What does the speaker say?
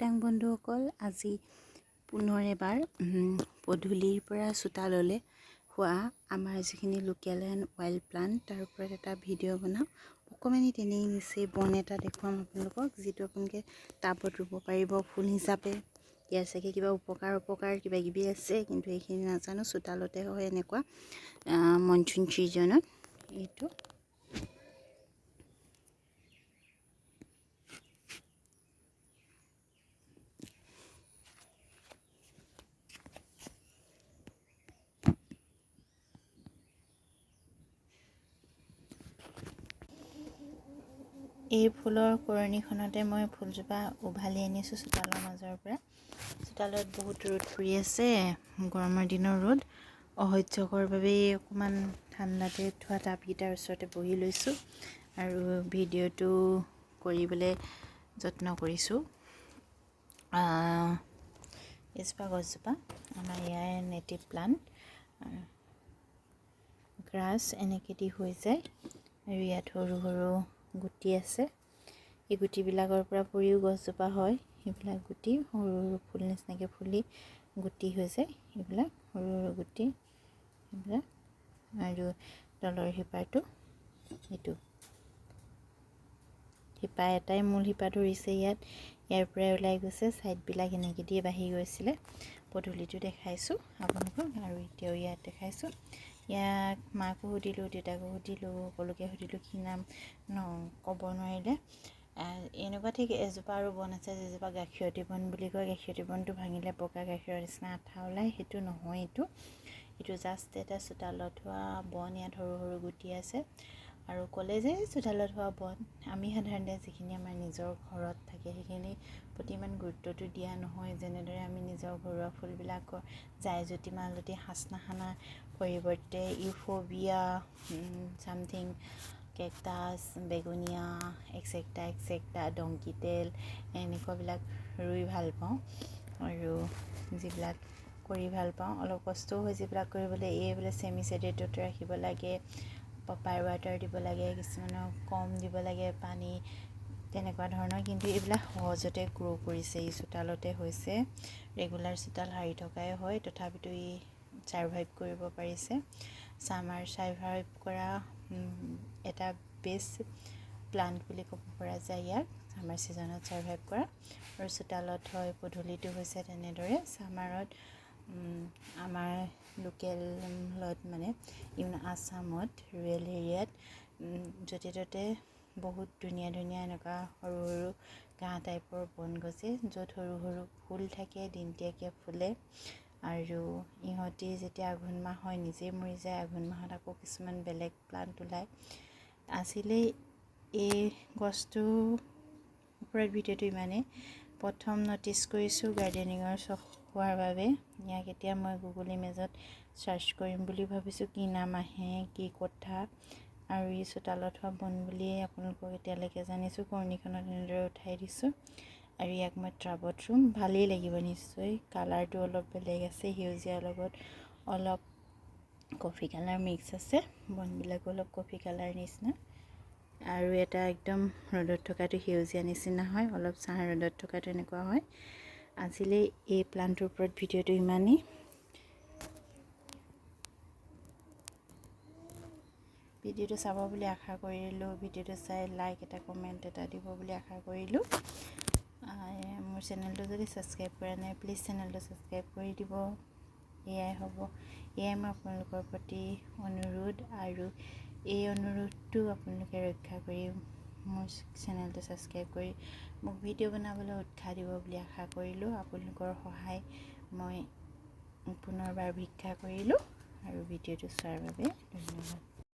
টাং বন্ধুসকল, আজি পুনৰ এবাৰ পদূলিৰ পৰা চোতাললৈ হোৱা আমাৰ যিখিনি লোকেল এণ্ড ৱাইল্ড প্লাণ্ট তাৰ ওপৰত এটা ভিডিঅ' বনাওঁ। অকণমানি তেনেই নিচেই বন এটা দেখুৱাম আপোনালোকক, যিটো আপোনালোকে টাবত ৰুব পাৰিব ফুল হিচাপে। ইয়াৰ চাগে কিবা উপকাৰ কিবা কিবি আছে, কিন্তু এইখিনি নাজানো। চোতালতে হয় এনেকুৱা মনচুন ছিজনত। এইটো এই ফুলৰ কৰণীখনতে মই ফুলজোপা উভালি আনিছোঁ চোতালৰ মাজৰ পৰা। চোতালত বহুত ৰ'দ পৰি আছে, গৰমৰ দিনৰ ৰ'দ। অসহ্যকৰ বাবেই অকণমান ঠাণ্ডাতে থোৱা টাবকেইটাৰ ওচৰতে বহি লৈছোঁ আৰু ভিডিঅ'টো কৰিবলৈ যত্ন কৰিছোঁ। এজোপা গছজোপা আমাৰ ইয়াৰ নেটিভ প্লাণ্ট, গ্ৰাছ এনেকৈ দি হৈ যায় আৰু ইয়াত সৰু সৰু গুটি আছে। এই গুটিবিলাকৰ পৰা পৰিও গছজোপা হয়। সেইবিলাক গুটি সৰু সৰু ফুল নিচিনাকৈ ফুলি গুটি হৈ যায়। এইবিলাক সৰু সৰু গুটি এইবিলাক, আৰু তলৰ শিপাটো এইটো শিপা এটাই মূল শিপা ধৰিছে ইয়াত, ইয়াৰ পৰাই ওলাই গৈছে। ছাইডবিলাক এনেকৈ দিয়ে বাঢ়ি গৈছিলে। পদূলিটো দেখাইছোঁ আপোনালোকক, আৰু এতিয়াও ইয়াত দেখাইছোঁ। ইয়াক মাকো সুধিলোঁ, দেউতাকো সুধিলোঁ, সকলোকে সুধিলোঁ কি নাম ক'ব নোৱাৰিলে। এনেকুৱা ঠিক এজোপা আৰু বন আছে যিজোপা গাখীৰতী বন বুলি কয়। গাখীৰতী বনটো ভাঙিলে পকা গাখীৰৰ নিচিনা আঠা ওলায়, সেইটো নহয়। এইটো জাষ্ট এটা চোতালত হোৱা বন। ইয়াত সৰু সৰু গুটি আছে। আৰু ক'লে যে চোতালত হোৱা বন, আমি সাধাৰণতে যিখিনি আমাৰ নিজৰ ঘৰত থাকে সেইখিনি প্ৰতি ইমান গুৰুত্বটো দিয়া নহয়। যেনেদৰে আমি নিজৰ ঘৰুৱা ফুলবিলাকৰ জাইজুতি মালতী হাচনাহানা পৰিৱৰ্তে ইউফোবিয়া, চামথিং কেকটাছ, বেগুনীয়া, এক্সেক্টা, ডংকিটেল এনেকুৱাবিলাক ৰুই ভাল পাওঁ আৰু যিবিলাক কৰি ভাল পাওঁ। অলপ কষ্টও হয় যিবিলাক কৰিবলৈ। বোলে চেমি ছেডেটত ৰাখিব লাগে, পাপাৰ ৱাটাৰ দিব লাগে, কিছুমানক কম দিব লাগে পানী, তেনেকুৱা ধৰণৰ। কিন্তু এইবিলাক সহজতে গ্ৰ' কৰিছে। এই চোতালতে হৈছে, ৰেগুলাৰ চোতাল সাৰি থকাই হয়, তথাপিতো ই ছাৰ্ভাইভ কৰিব পাৰিছে। ছামাৰ ছাৰ্ভাইভ কৰা এটা বেষ্ট প্লাণ্ট বুলি ক'ব পৰা যায় ইয়াক, ছামাৰ ছিজনত ছাৰ্ভাইভ কৰা। আৰু চোতালত হয়, পদূলিটো হৈছে তেনেদৰে। ছামাৰত আমাৰ লোকেলত মানে আছামত ৰুৰেল এৰিয়াত য'তে ত'তে বহুত ধুনীয়া ধুনীয়া এনেকুৱা সৰু সৰু ঘাঁহ টাইপৰ বন গজে, য'ত সৰু সৰু ফুল থাকে, দিনতীয়াকৈ ফুলে। আৰু ইহঁতি যেতিয়া আঘোণ মাহ হয় নিজেই মৰি যায়। আঘোণ মাহত আকৌ কিছুমান বেলেগ প্লাণ্ট ওলায়। আজিলে এই গছটোৰ ওপৰত ভিডিঅ'টো ইমানেই। প্ৰথম ন'টিছ কৰিছোঁ গাৰ্ডেনিঙৰ চখ হোৱাৰ বাবে। ইয়াক এতিয়া মই গুগল ইমেজত চাৰ্চ কৰিম বুলি ভাবিছোঁ, কি নাম আহে, কি কথা। আৰু ই চোতালত হোৱা বন বুলিয়ে আপোনালোকক এতিয়ালৈকে জানিছোঁ। কৰণীখনত এনেদৰে উঠাই দিছোঁ আৰু ইয়াক মই টাবত ৰুম। ভালেই লাগিব নিশ্চয়। কালাৰটো অলপ বেলেগ আছে, সেউজীয়াৰ লগত অলপ কফি কালাৰ মিক্স আছে। বনবিলাকো অলপ কফি কালাৰ নিচিনা, আৰু এটা একদম ৰ'দত থকাটো সেউজীয়া নিচিনা হয়, অলপ ছাঁ ৰ'দত থকাটো এনেকুৱা হয়। আজিলৈ এই প্লাণ্টটোৰ ওপৰত ভিডিঅ'টো ইমানেই। ভিডিঅ'টো চাব বুলি আশা কৰিলোঁ। ভিডিঅ'টো চাই লাইক এটা, কমেণ্ট এটা দিব বুলি আশা কৰিলোঁ। মোৰ চেনেলটো যদি ছাবস্ক্ৰাইব কৰা নাই, প্লিজ চেনেলটো ছাবস্ক্ৰাইব কৰি দিব। এয়াই মই আপোনালোকৰ প্ৰতি অনুৰোধ, আৰু এই অনুৰোধটো আপোনালোকে ৰক্ষা কৰি মোৰ চেনেলটো ছাবস্ক্ৰাইব কৰি মোক ভিডিঅ' বনাবলৈ উৎসাহ দিব বুলি আশা কৰিলোঁ। আপোনালোকৰ সহায় মই পুনৰবাৰ ভিক্ষা কৰিলোঁ, আৰু ভিডিঅ'টো চোৱাৰ বাবে ধন্যবাদ।